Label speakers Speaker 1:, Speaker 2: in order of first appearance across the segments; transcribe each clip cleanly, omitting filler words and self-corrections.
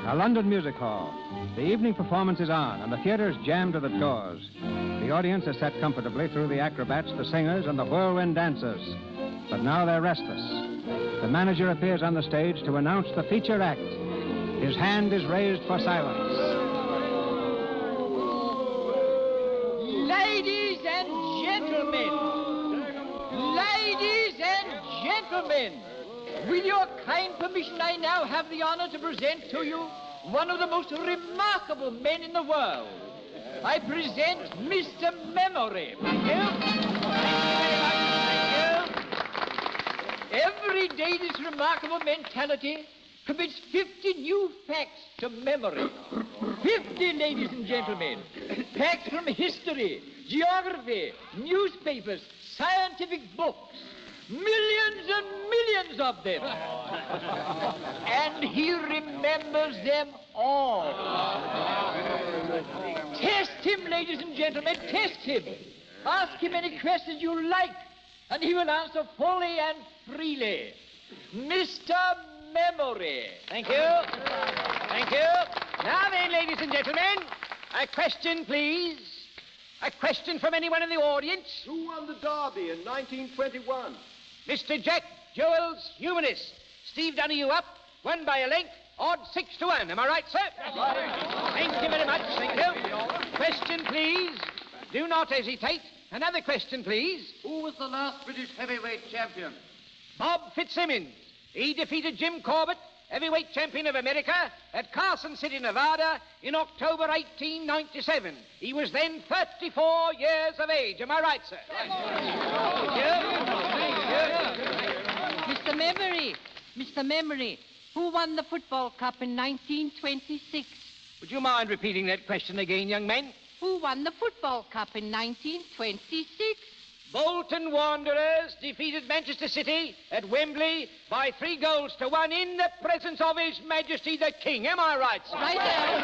Speaker 1: A London music hall. The evening performance is on, and the theater is jammed to the doors. The audience is set comfortably through the acrobats, the singers, and the whirlwind dancers. But now they're restless. The manager appears on the stage to announce the feature act. His hand is raised for silence.
Speaker 2: Ladies and gentlemen, with your kind permission, I now have the honor to present to you one of the most remarkable men in the world. I present Mr. Memory. Thank you. Every day this remarkable mentality commits 50 new facts to memory. 50, ladies and gentlemen. Facts from history, geography, newspapers, scientific books. Millions and millions of them. And he remembers them all. Test him, ladies and gentlemen, test him. Ask him any questions you like, and he will answer fully and freely. Mr. Memory.
Speaker 3: Thank you. Thank you. Now then, ladies and gentlemen, a question, please. A question from anyone in the audience.
Speaker 4: Who won the Derby in 1921?
Speaker 3: Mr. Jack Joels, humanist. Steve Donahue up, won by a length, odd 6-1. Am I right, sir? Right. Thank you very much. Thank you. Question, please. Do not hesitate. Another question, please.
Speaker 4: Who was the last British heavyweight champion?
Speaker 3: Bob Fitzsimmons. He defeated Jim Corbett, heavyweight champion of America, at Carson City, Nevada, in October 1897. He was then 34 years of age. Am I right, sir? Thank you.
Speaker 5: Mr. Memory, who won the football cup in 1926?
Speaker 3: Would you mind repeating that question again, young man?
Speaker 5: Who won the football cup in 1926?
Speaker 3: Bolton Wanderers defeated Manchester City at Wembley by 3-1 in the presence of His Majesty the King. Am I right, sir?
Speaker 5: Right
Speaker 3: there.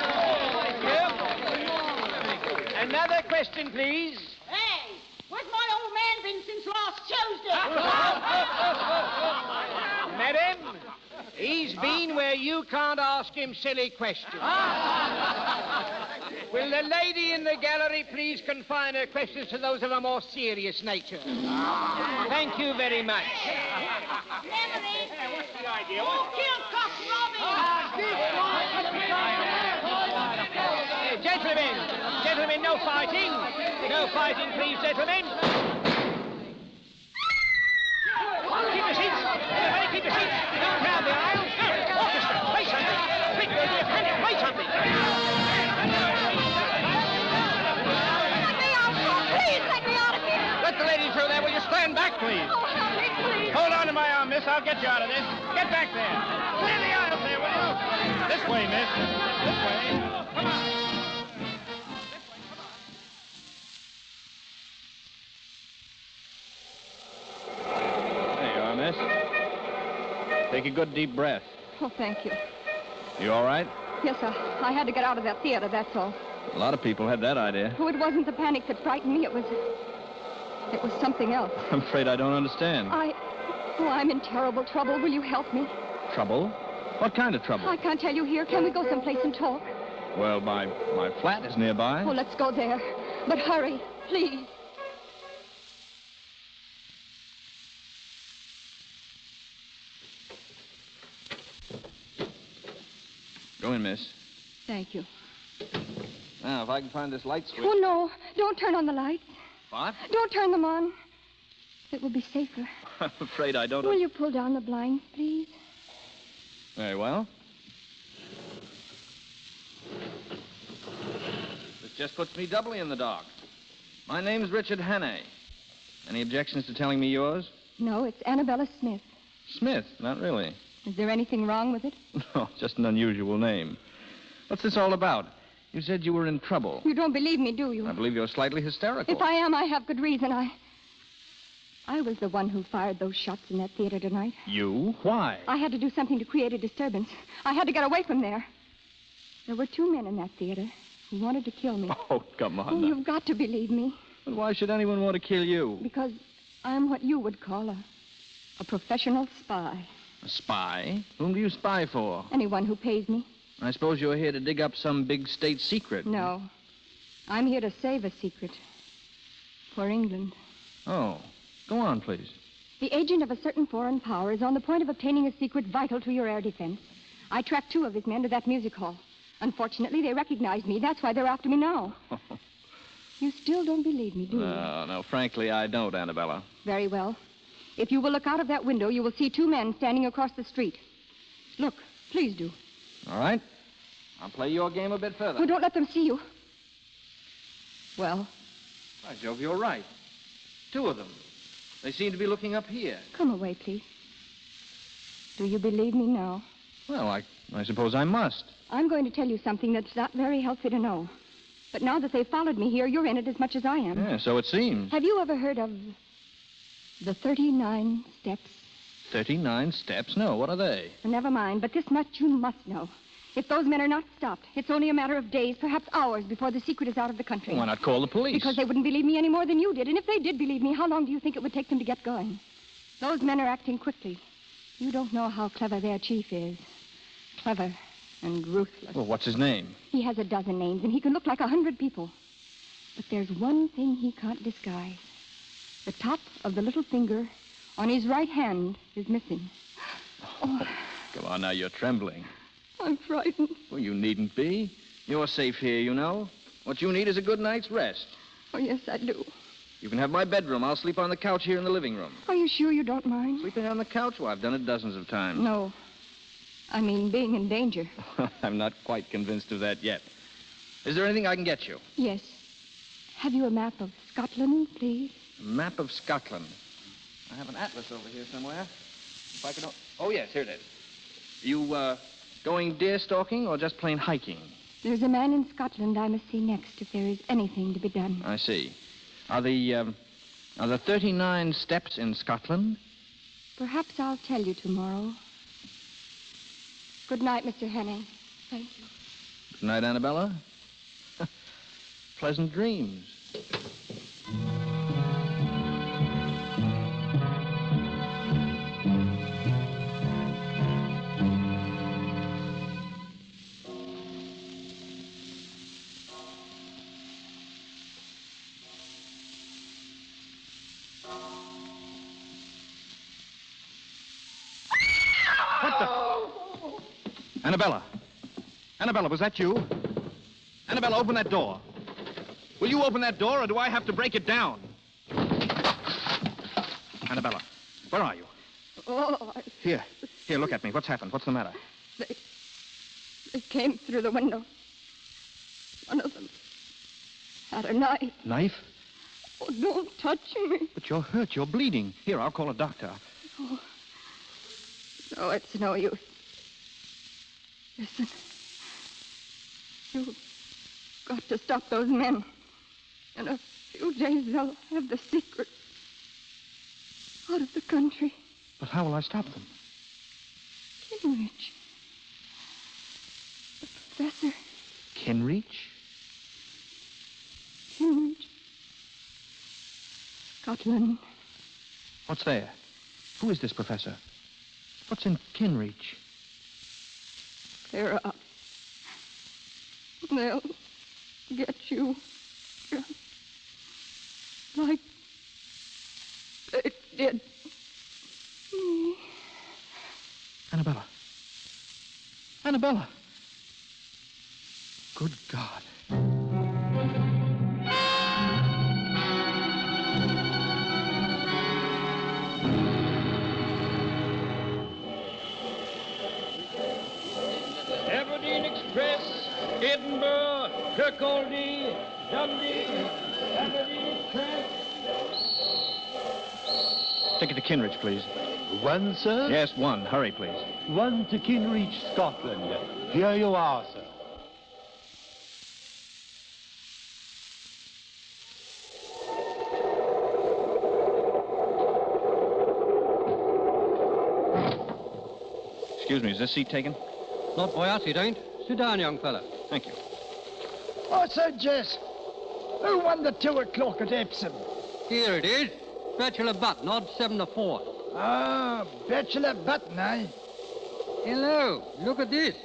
Speaker 3: Thank you. Another question, please.
Speaker 6: Hey, where's my old man been since last Tuesday?
Speaker 3: Madam, he's been where you can't ask him silly questions. Will the lady in the gallery please confine her questions to those of a more serious nature? Thank you very much.
Speaker 6: Memory.
Speaker 4: What's the idea?
Speaker 6: Who killed Cock Robbie?
Speaker 3: Gentlemen, no fighting. No fighting, please, gentlemen. Keep your seats. Everybody keep your seats. Don't crowd the aisles. Orchestra, play something. Quick, there'll be a panic. Play something.
Speaker 6: Please let me out of here.
Speaker 3: Let the lady through there. Will you stand back, please?
Speaker 6: Oh, help me, please.
Speaker 3: Hold on to my arm, miss. I'll get you out of this. Get back there. Clear the aisle there, will you? This way, miss. This way. Come on.
Speaker 1: There you are, miss. Take a good deep breath.
Speaker 7: Oh, thank you.
Speaker 1: You all right?
Speaker 7: Yes, sir. I had to get out of that theater, that's all.
Speaker 1: A lot of people had that idea.
Speaker 7: Oh, it wasn't the panic that frightened me. It was something else.
Speaker 1: I'm afraid I don't understand.
Speaker 7: I'm in terrible trouble. Will you help me?
Speaker 1: Trouble? What kind of trouble?
Speaker 7: I can't tell you here. Can we go someplace and talk?
Speaker 1: Well, my flat is nearby.
Speaker 7: Oh, let's go there. But hurry, please.
Speaker 1: Go in, miss.
Speaker 7: Thank you.
Speaker 1: Now, if I can find this light switch.
Speaker 7: Oh, no. Don't turn on the lights.
Speaker 1: What?
Speaker 7: Don't turn them on. It will be safer.
Speaker 1: I'm afraid I don't...
Speaker 7: Will you pull down the blinds, please?
Speaker 1: Very well. This just puts me doubly in the dark. My name's Richard Hannay. Any objections to telling me yours?
Speaker 7: No, it's Annabella Smith.
Speaker 1: Smith? Not really.
Speaker 7: Is there anything wrong with it?
Speaker 1: No, just an unusual name. What's this all about? You said you were in trouble.
Speaker 7: You don't believe me, do you?
Speaker 1: I believe you're slightly hysterical.
Speaker 7: If I am, I have good reason. I was the one who fired those shots in that theater tonight.
Speaker 1: You? Why?
Speaker 7: I had to do something to create a disturbance. I had to get away from there. There were 2 men in that theater who wanted to kill me.
Speaker 1: Oh, come on.
Speaker 7: Oh,
Speaker 1: now.
Speaker 7: you've got to believe me.
Speaker 1: But why should anyone want to kill you?
Speaker 7: Because I'm what you would call a professional spy.
Speaker 1: A spy? Whom do you spy for?
Speaker 7: Anyone who pays me.
Speaker 8: I suppose you're here to dig up some big state secret.
Speaker 7: No. I'm here to save a secret. For England.
Speaker 8: Oh. Go on, please.
Speaker 7: The agent of a certain foreign power is on the point of obtaining a secret vital to your air defense. I tracked 2 of his men to that music hall. Unfortunately, they recognized me. That's why they're after me now. You still don't believe me, do you?
Speaker 8: No, frankly, I don't, Annabella.
Speaker 7: Very well. If you will look out of that window, you will see 2 men standing across the street. Look, please do.
Speaker 8: All right. I'll play your game a bit further.
Speaker 7: Oh, don't let them see you. Well,
Speaker 8: By Jove, you're right. 2 of them. They seem to be looking up here.
Speaker 7: come away, please. Do you believe me now?
Speaker 8: Well, I suppose I must.
Speaker 7: I'm going to tell you something that's not very healthy to know. But now that they've followed me here, you're in it as much as I am.
Speaker 8: Yeah, so it seems.
Speaker 7: Have you ever heard of the 39 steps?
Speaker 8: 39 steps? No, what are they?
Speaker 7: Never mind, but this much you must know. If those men are not stopped, it's only a matter of days, perhaps hours, before the secret is out of the country.
Speaker 8: Why not call the police?
Speaker 7: Because they wouldn't believe me any more than you did. And if they did believe me, how long do you think it would take them to get going? Those men are acting quickly. You don't know how clever their chief is. Clever and ruthless.
Speaker 8: Well, what's his name?
Speaker 7: He has a dozen names, and he can look like 100 people. But there's one thing he can't disguise. The top of the little finger on his right hand is missing. Oh,
Speaker 8: Come on now, you're trembling.
Speaker 7: I'm frightened.
Speaker 8: Well, you needn't be. You're safe here, you know. What you need is a good night's rest.
Speaker 7: Oh, yes, I do.
Speaker 8: You can have my bedroom. I'll sleep on the couch here in the living room.
Speaker 7: Are you sure you don't mind?
Speaker 8: Sleeping on the couch? Well, I've done it dozens of times.
Speaker 7: No. I mean, being in danger.
Speaker 8: I'm not quite convinced of that yet. Is there anything I can get you?
Speaker 7: Yes. Have you a map of Scotland, please?
Speaker 8: A map of Scotland. I have an atlas over here somewhere. If I could... Oh, yes, here it is. You, going deer stalking or just plain hiking?
Speaker 7: There's a man in Scotland I must see next if there is anything to be done.
Speaker 8: I see. Are the 39 steps in Scotland?
Speaker 7: Perhaps I'll tell you tomorrow. Good night, Mr. Henning. Thank you.
Speaker 8: Good night, Annabella. Pleasant dreams.
Speaker 1: Annabella. Annabella, was that you? Annabella, open that door. Will you open that door, or do I have to break it down? Annabella, where are you?
Speaker 7: Oh,
Speaker 1: Here, look at me. What's happened? What's the matter?
Speaker 7: They came through the window. One of them had a knife.
Speaker 1: Knife?
Speaker 7: Oh, don't touch me.
Speaker 1: But you're hurt. You're bleeding. Here, I'll call a doctor.
Speaker 7: Oh, no, it's no use. Listen. You've got to stop those men. In a few days, they'll have the secret out of the country.
Speaker 1: But how will I stop them?
Speaker 7: Kinrich. The professor.
Speaker 1: Kinreach?
Speaker 7: Kinrich. Scotland.
Speaker 1: What's there? Who is this professor? What's in Kinreach?
Speaker 7: They're up. They'll get you. Like they did me.
Speaker 1: Annabella. Annabella. Good God.
Speaker 2: Aberdeen Express, Edinburgh, Kirkcaldy, Dundee, Aberdeen Express.
Speaker 1: Ticket to Kinrich, please.
Speaker 4: One, sir?
Speaker 1: Yes, one. Hurry, please.
Speaker 4: One to Kinreach, Scotland. Here you are, sir.
Speaker 1: Excuse me, is this seat taken?
Speaker 9: Not by us, it ain't. Sit down, young fella.
Speaker 1: Thank you.
Speaker 10: I said, Jess, who won the 2 o'clock at Epsom?
Speaker 9: Here it is. Bachelor Button, odd 7 to 4.
Speaker 10: Ah, Bachelor Button, eh?
Speaker 9: Hello, look at this.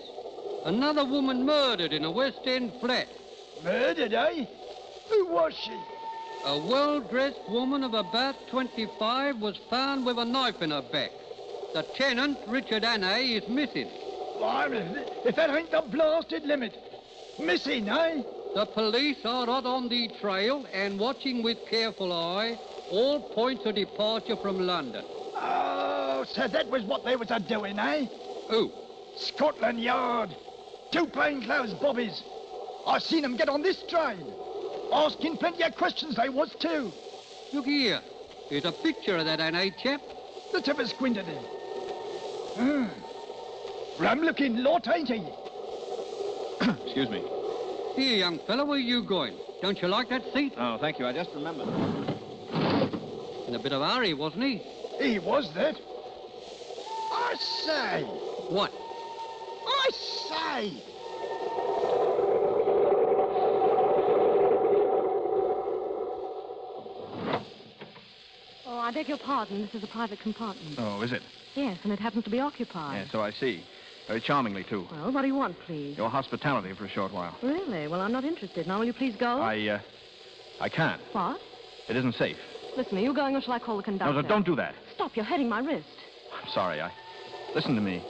Speaker 9: Another woman murdered in a West End flat.
Speaker 10: Murdered, eh? Who was she?
Speaker 9: A well-dressed woman of about 25 was found with a knife in her back. The tenant, Richard Hannay, is missing.
Speaker 10: Blimey, if that ain't the blasted limit. Missing, eh?
Speaker 9: The police are hot on the trail and watching with careful eye all points of departure from London.
Speaker 10: Oh, so that was what they was a-doing, eh?
Speaker 9: Who?
Speaker 10: Scotland Yard. 2 plainclothes bobbies. I seen 'em get on this train. Asking plenty of questions they was, too.
Speaker 9: Look here. Here's a picture of that Hannay chap.
Speaker 10: Let's have a squint at him. Rum-looking lot, ain't he?
Speaker 8: Excuse me.
Speaker 9: Here, young fella, where you going? Don't you like that seat?
Speaker 8: Oh, thank you. I just remembered.
Speaker 9: In a bit of a hurry, wasn't he?
Speaker 10: He was that. I say.
Speaker 9: What?
Speaker 10: I say.
Speaker 11: Oh, I beg your pardon. This is a private compartment.
Speaker 8: Oh, is it?
Speaker 11: Yes, and it happens to be occupied.
Speaker 8: Yeah, so I see. Very charmingly, too.
Speaker 11: Well, what do you want, please?
Speaker 8: Your hospitality for a short while.
Speaker 11: Really? Well, I'm not interested. Now, will you please go?
Speaker 8: I can't.
Speaker 11: What?
Speaker 8: It isn't safe.
Speaker 11: Listen, are you going or shall I call the conductor?
Speaker 8: No, don't do that.
Speaker 11: Stop, you're hurting my wrist.
Speaker 8: I'm sorry. Listen to me.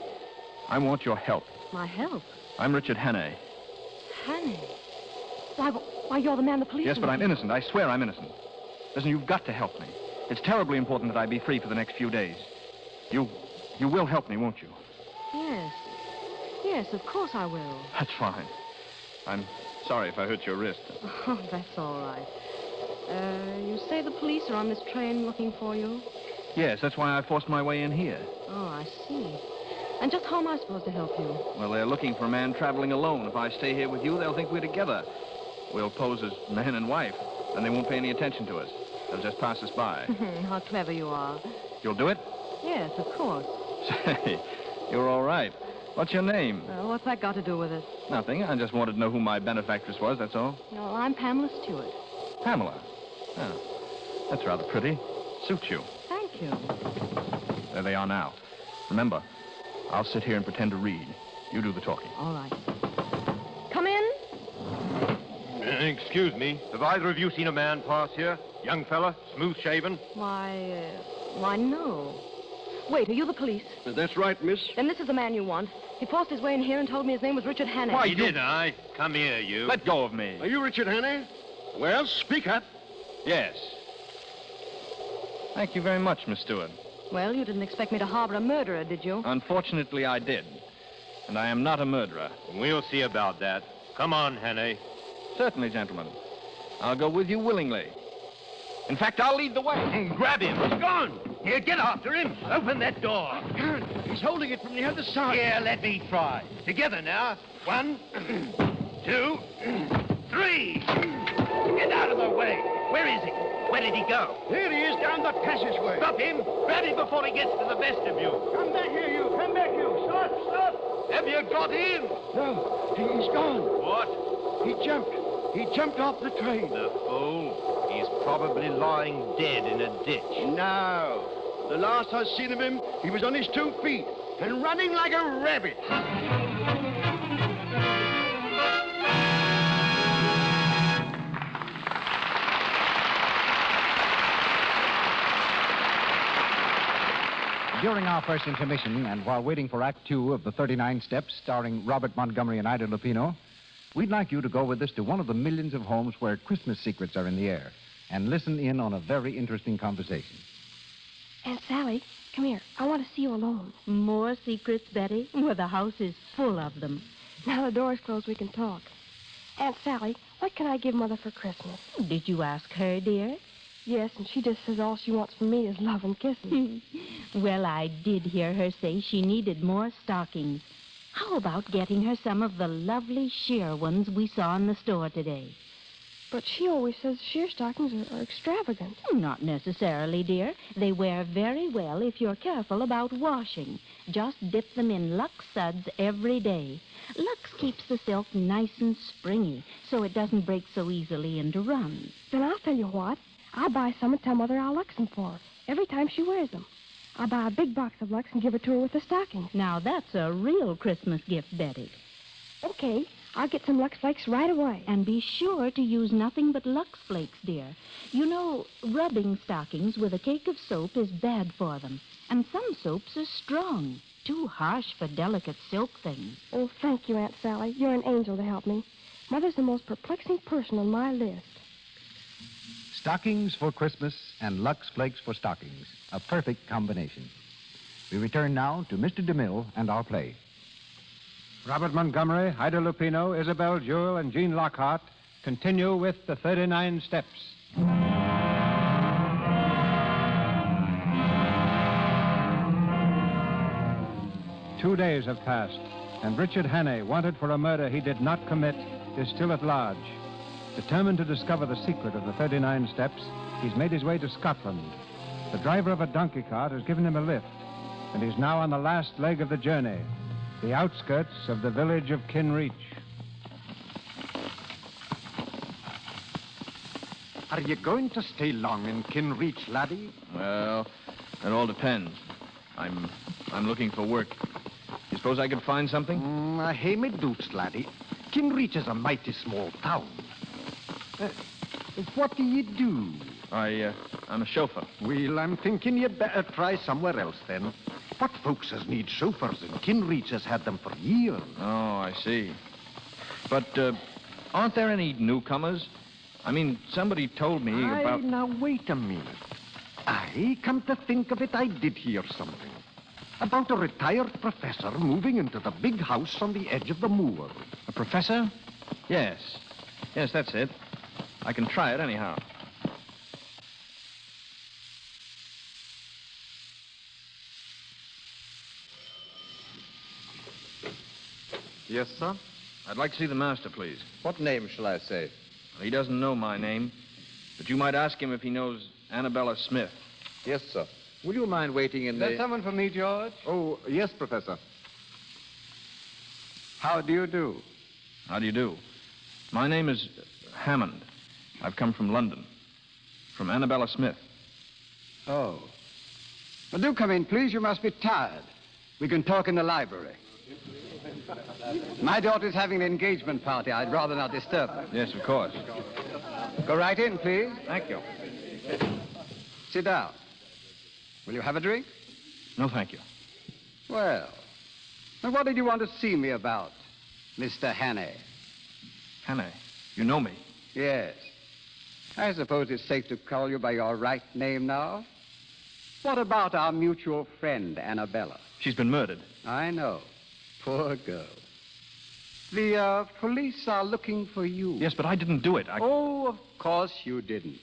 Speaker 8: I want your help.
Speaker 11: My help?
Speaker 8: I'm Richard Hannay.
Speaker 11: Hannay? Why, you're the man the police...
Speaker 8: Yes, but I'm innocent. I swear I'm innocent. Listen, you've got to help me. It's terribly important that I be free for the next few days. You will help me, won't you?
Speaker 11: Yes. Yes, of course I will.
Speaker 8: That's fine. I'm sorry if I hurt your wrist.
Speaker 11: Oh, that's all right. You say the police are on this train looking for you?
Speaker 8: Yes, that's why I forced my way in here.
Speaker 11: Oh, I see. And just how am I supposed to help you?
Speaker 8: Well, they're looking for a man traveling alone. If I stay here with you, they'll think we're together. We'll pose as man and wife, and they won't pay any attention to us. They'll just pass us by.
Speaker 11: How clever you are.
Speaker 8: You'll do it?
Speaker 11: Yes, of course.
Speaker 8: Say, you're all right. What's your name?
Speaker 11: What's that got to do with it?
Speaker 8: Nothing. I just wanted to know who my benefactress was, that's all.
Speaker 11: No, I'm Pamela Stewart.
Speaker 8: Pamela? Oh, that's rather pretty. Suits you.
Speaker 11: Thank you.
Speaker 8: There they are now. Remember, I'll sit here and pretend to read. You do the talking.
Speaker 11: All right. Come in.
Speaker 12: Excuse me. Have either of you seen a man pass here? Young fella, smooth-shaven?
Speaker 11: Why, no. Wait, are you the police?
Speaker 12: That's right, miss.
Speaker 11: Then this is the man you want. He forced his way in here and told me his name was Richard Hannay.
Speaker 12: Why, did I? Come here, you.
Speaker 8: Let go of me.
Speaker 12: Are you Richard Hannay? Well, speak up.
Speaker 8: Yes. Thank you very much, Miss Stewart.
Speaker 11: Well, you didn't expect me to harbor a murderer, did you?
Speaker 8: Unfortunately, I did. And I am not a murderer.
Speaker 12: We'll see about that. Come on, Hannay.
Speaker 8: Certainly, gentlemen. I'll go with you willingly. In fact, I'll lead the way.
Speaker 12: Grab him. He's gone. Here, get after him. Open that door. I can't. He's holding it from the other side. Here, let me try. Together now. 1, 2, 3. Get out of the way. Where is he? Where did he go? Here he is, down the passageway. Stop him. Grab him before he gets to the vestibule. Come back here, you. Come back, you. Stop. Have you got him?
Speaker 10: No, he's gone.
Speaker 12: What?
Speaker 10: He jumped off the train.
Speaker 12: The fool. He's probably lying dead in a ditch.
Speaker 10: No. The last I seen of him, he was on his 2 feet and running like a rabbit.
Speaker 1: During our first intermission, and while waiting for Act 2 of the 39 Steps, starring Robert Montgomery and Ida Lupino, we'd like you to go with us to one of the millions of homes where Christmas secrets are in the air and listen in on a very interesting conversation.
Speaker 7: Aunt Sally, come here. I want to see you alone.
Speaker 5: More secrets, Betty? Well, the house is full of them.
Speaker 7: Now the door's closed, we can talk. Aunt Sally, what can I give Mother for Christmas?
Speaker 5: Did you ask her, dear?
Speaker 7: Yes, and she just says all she wants from me is love and kisses.
Speaker 5: Well, I did hear her say she needed more stockings. How about getting her some of the lovely sheer ones we saw in the store today?
Speaker 7: But she always says sheer stockings are extravagant.
Speaker 5: Not necessarily, dear. They wear very well if you're careful about washing. Just dip them in Lux Suds every day. Lux keeps the silk nice and springy, so it doesn't break so easily into runs.
Speaker 7: Then I'll tell you what. I'll buy some and tell Mother I'll Lux them for her every time she wears them. I'll buy a big box of Lux and give it to her with the stockings.
Speaker 5: Now, that's a real Christmas gift, Betty.
Speaker 7: Okay, I'll get some Lux Flakes right away.
Speaker 5: And be sure to use nothing but Lux Flakes, dear. You know, rubbing stockings with a cake of soap is bad for them. And some soaps are strong, too harsh for delicate silk things.
Speaker 7: Oh, thank you, Aunt Sally. You're an angel to help me. Mother's the most perplexing person on my list.
Speaker 13: Stockings for Christmas and Lux Flakes for stockings. A perfect combination. We return now to Mr. DeMille and our play.
Speaker 1: Robert Montgomery, Ida Lupino, Isabel Jewell, and Jean Lockhart continue with the 39 Steps. 2 days have passed, and Richard Hannay, wanted for a murder he did not commit, is still at large. Determined to discover the secret of the 39 Steps, he's made his way to Scotland. The driver of a donkey cart has given him a lift, and he's now on the last leg of the journey, the outskirts of the village of Kinreach.
Speaker 14: Are you going to stay long in Kinreach, laddie?
Speaker 8: Well, it all depends. I'm looking for work. You suppose I could find something?
Speaker 14: I hae me doubts, laddie. Kinreach is a mighty small town. What do you do?
Speaker 8: I'm a chauffeur.
Speaker 14: Well, I'm thinking you'd better try somewhere else, then. What folks as need chauffeurs in Kinreach has had them for years.
Speaker 8: Oh, I see. But, aren't there any newcomers? I mean, somebody told me about...
Speaker 14: Now, wait a minute. Come to think of it, I did hear something. About a retired professor moving into the big house on the edge of the moor.
Speaker 8: A professor? Yes. Yes, that's it. I can try it anyhow.
Speaker 15: Yes, sir?
Speaker 8: I'd like to see the master, please.
Speaker 15: What name shall I say?
Speaker 8: He doesn't know my name, but you might ask him if he knows Annabella Smith.
Speaker 15: Yes, sir. Will you mind waiting in the...
Speaker 16: Is there someone for me, George?
Speaker 15: Oh, yes, Professor.
Speaker 16: How do you do?
Speaker 8: How do you do? My name is Hammond. I've come from London. From Annabella Smith.
Speaker 16: Oh. Well, do come in, please. You must be tired. We can talk in the library. My daughter's having an engagement party. I'd rather not disturb her.
Speaker 8: Yes, of course.
Speaker 16: Go right in, please.
Speaker 8: Thank you.
Speaker 16: Sit down. Will you have a drink?
Speaker 8: No, thank you.
Speaker 16: Well, now what did you want to see me about, Mr. Hannay?
Speaker 8: Hannay? You know me?
Speaker 16: Yes. I suppose it's safe to call you by your right name now. What about our mutual friend, Annabella?
Speaker 8: She's been murdered.
Speaker 16: I know. Poor girl. The police are looking for you.
Speaker 8: Yes, but I didn't do it.
Speaker 16: Oh, of course you didn't.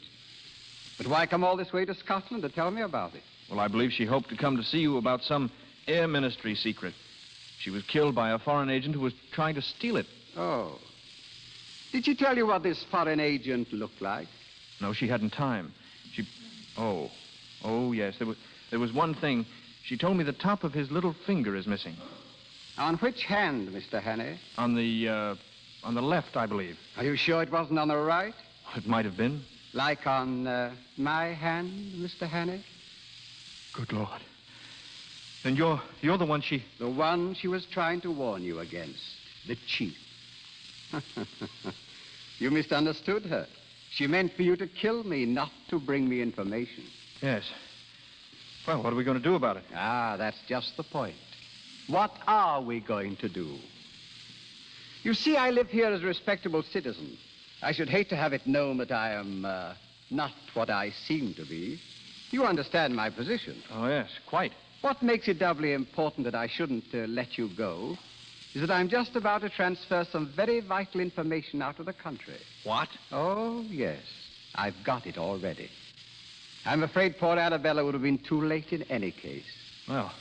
Speaker 16: But why come all this way to Scotland to tell me about it?
Speaker 8: Well, I believe she hoped to come to see you about some air ministry secret. She was killed by a foreign agent who was trying to steal it.
Speaker 16: Oh. Did she tell you what this foreign agent looked like?
Speaker 8: No, she hadn't time. Oh, yes. There was one thing. She told me the top of his little finger is missing.
Speaker 16: On which hand, Mr. Hannay?
Speaker 8: On the left, I believe.
Speaker 16: Are you sure it wasn't on the right?
Speaker 8: It might have been.
Speaker 16: Like on my hand, Mr. Hannay?
Speaker 8: Good Lord. Then you're the one she...
Speaker 16: The one she was trying to warn you against. The chief. You misunderstood her. She meant for you to kill me, not to bring me information.
Speaker 8: Yes. Well, what are we going to do about it?
Speaker 16: Ah, that's just the point. What are we going to do? You see, I live here as a respectable citizen. I should hate to have it known that I am not what I seem to be. You understand my position.
Speaker 8: Oh, yes, quite.
Speaker 16: What makes it doubly important that I shouldn't let you go is that I'm just about to transfer some very vital information out of the country.
Speaker 8: What?
Speaker 16: Oh, yes. I've got it already. I'm afraid poor Annabella would have been too late in any case.
Speaker 8: Well,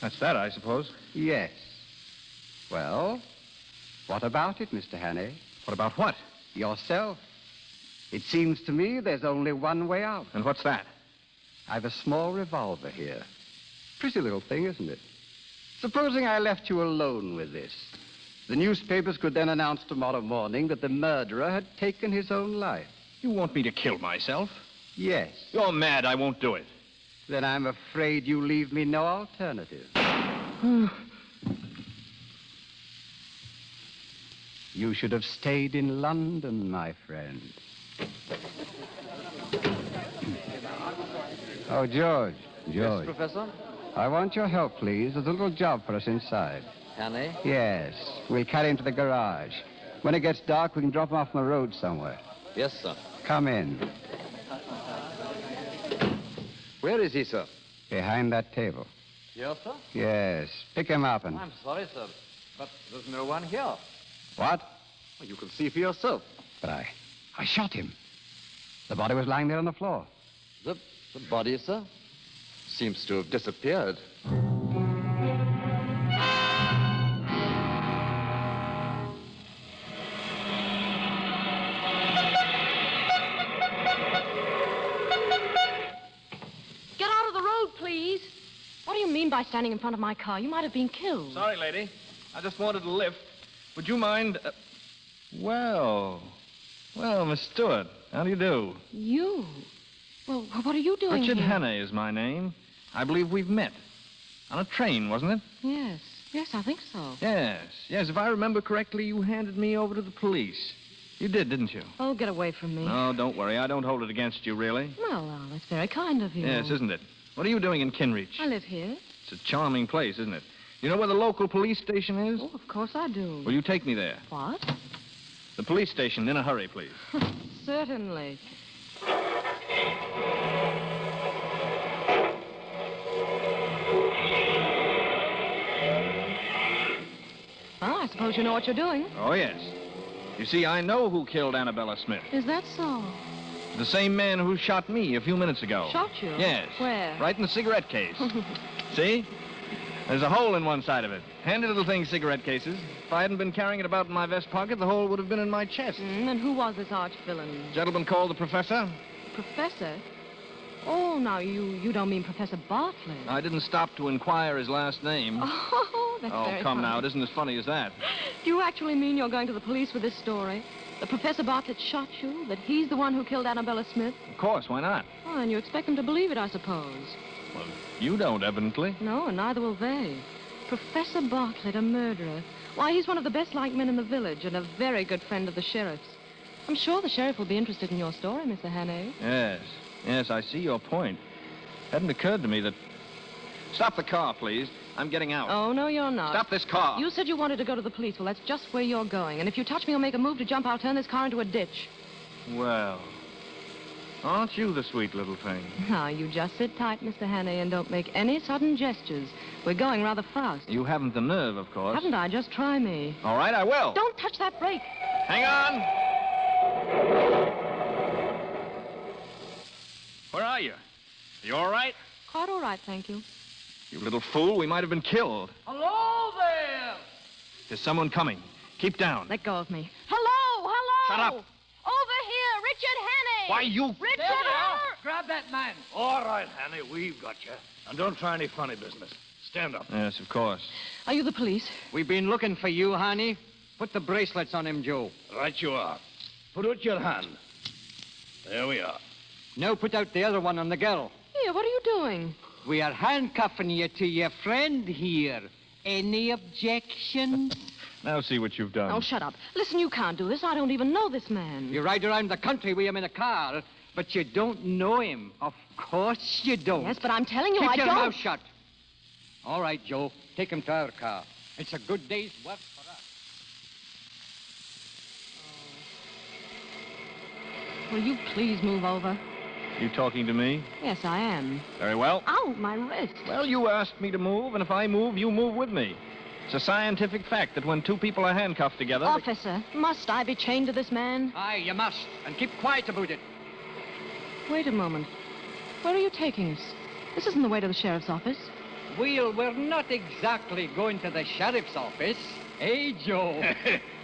Speaker 8: that's that, I suppose.
Speaker 16: Yes. Well, what about it, Mr. Hannay?
Speaker 8: What about what?
Speaker 16: Yourself. It seems to me there's only one way out.
Speaker 8: And what's that?
Speaker 16: I've a small revolver here. Pretty little thing, isn't it? Supposing I left you alone with this. The newspapers could then announce tomorrow morning that the murderer had taken his own life.
Speaker 8: You want me to kill myself?
Speaker 16: Yes.
Speaker 8: You're mad. I won't do it.
Speaker 16: Then I'm afraid you leave me no alternative. You should have stayed in London, my friend. Oh, George.
Speaker 15: Yes, Professor?
Speaker 16: I want your help, please. There's a little job for us inside.
Speaker 15: Hannay?
Speaker 16: Yes. We'll carry him to the garage. When it gets dark, we can drop him off on the road somewhere.
Speaker 15: Yes, sir.
Speaker 16: Come in.
Speaker 15: Where is he, sir?
Speaker 16: Behind that table.
Speaker 15: Here, sir?
Speaker 16: Yes. Pick him up and...
Speaker 15: I'm sorry, sir, but there's no one here.
Speaker 16: What?
Speaker 15: Well, you can see for yourself.
Speaker 16: But I shot him. The body was lying there on the floor.
Speaker 15: The body, sir? Seems to have disappeared.
Speaker 11: Get out of the road, please. What do you mean by standing in front of my car? You might have been killed.
Speaker 8: Sorry, lady. I just wanted a lift. Would you mind... Well, Miss Stewart, how do you do?
Speaker 11: You? Well, what are you doing
Speaker 8: Richard
Speaker 11: here?
Speaker 8: Hannay is my name. I believe we've met. On a train, wasn't it?
Speaker 11: Yes, I think so.
Speaker 8: Yes. If I remember correctly, you handed me over to the police. You did, didn't you?
Speaker 11: Oh, get away from me.
Speaker 8: No, don't worry. I don't hold it against you, really.
Speaker 11: Well, that's very kind of you.
Speaker 8: Yes, isn't it? What are you doing in Kinreach?
Speaker 11: I live here.
Speaker 8: It's a charming place, isn't it? You know where the local police station is?
Speaker 11: Oh, of course I do.
Speaker 8: Will you take me there?
Speaker 11: What?
Speaker 8: The police station, in a hurry, please.
Speaker 11: Certainly. Well, I suppose you know what you're doing.
Speaker 8: Oh, yes. You see, I know who killed Annabella Smith.
Speaker 11: Is that so?
Speaker 8: The same man who shot me a few minutes ago.
Speaker 11: Shot you?
Speaker 8: Yes.
Speaker 11: Where?
Speaker 8: Right in the cigarette case. See? There's a hole in one side of it. Handy little thing, cigarette cases. If I hadn't been carrying it about in my vest pocket, the hole would have been in my chest.
Speaker 11: And who was this arch-villain?
Speaker 8: Gentleman called the professor.
Speaker 11: Professor? Oh, now, you don't mean Professor Bartlett.
Speaker 8: I didn't stop to inquire his last name.
Speaker 11: Oh, that's very
Speaker 8: come
Speaker 11: funny.
Speaker 8: now. It isn't as funny as that.
Speaker 11: Do you actually mean you're going to the police with this story? That Professor Bartlett shot you? That he's the one who killed Annabella Smith?
Speaker 8: Of course, why not?
Speaker 11: Oh, and you expect them to believe it, I suppose.
Speaker 8: Well, you don't, evidently.
Speaker 11: No, and neither will they. Professor Bartlett, a murderer. Why, he's one of the best-liked men in the village and a very good friend of the sheriff's. I'm sure the sheriff will be interested in your story, Mr. Hannay.
Speaker 8: Yes, I see your point. Hadn't occurred to me that... Stop the car, please. I'm getting out.
Speaker 11: Oh, no, you're not.
Speaker 8: Stop this car.
Speaker 11: You said you wanted to go to the police. Well, that's just where you're going. And if you touch me or make a move to jump, I'll turn this car into a ditch.
Speaker 8: Well, aren't you the sweet little thing?
Speaker 11: Now, you just sit tight, Mr. Hannay, and don't make any sudden gestures. We're going rather fast.
Speaker 8: You haven't the nerve, of course.
Speaker 11: Haven't I? Just try me.
Speaker 8: All right, I will.
Speaker 11: Don't touch that brake.
Speaker 8: Hang on. Where are you? You all right?
Speaker 11: Quite all right, thank you.
Speaker 8: You little fool, we might have been killed.
Speaker 3: Hello there!
Speaker 8: There's someone coming. Keep down.
Speaker 11: Let go of me.
Speaker 6: Hello!
Speaker 8: Shut up.
Speaker 6: Over here, Richard Hannay!
Speaker 8: Why, you...
Speaker 6: Richard!
Speaker 3: There we are. Grab that man.
Speaker 12: All right, Hannay, we've got you. And don't try any funny business. Stand up.
Speaker 8: Yes, of course.
Speaker 11: Are you the police?
Speaker 16: We've been looking for you, honey. Put the bracelets on him, Joe.
Speaker 12: Right you are. Put out your hand. There we are.
Speaker 16: Now put out the other one on the girl.
Speaker 11: Here, what are you doing?
Speaker 16: We are handcuffing you to your friend here. Any objections?
Speaker 8: Now see what you've done.
Speaker 11: Oh, shut up. Listen, you can't do this. I don't even know this man.
Speaker 16: You ride around the country with him in a car, but you don't know him. Of course you don't.
Speaker 11: Yes, but I'm telling you,
Speaker 16: Keep
Speaker 11: I
Speaker 16: your
Speaker 11: don't.
Speaker 16: mouth shut. All right, Joe. Take him to our car. It's a good day's work for us.
Speaker 11: Will you please move over?
Speaker 8: You talking to me?
Speaker 11: Yes, I am.
Speaker 8: Very well.
Speaker 11: Ow, my wrist.
Speaker 8: Well, you asked me to move, and if I move, you move with me. It's a scientific fact that when two people are handcuffed together...
Speaker 11: Officer, must I be chained to this man?
Speaker 16: Aye, you must. And keep quiet about it.
Speaker 11: Wait a moment. Where are you taking us? This isn't the way to the sheriff's office.
Speaker 16: Well, we're not exactly going to the sheriff's office. Eh, Joe?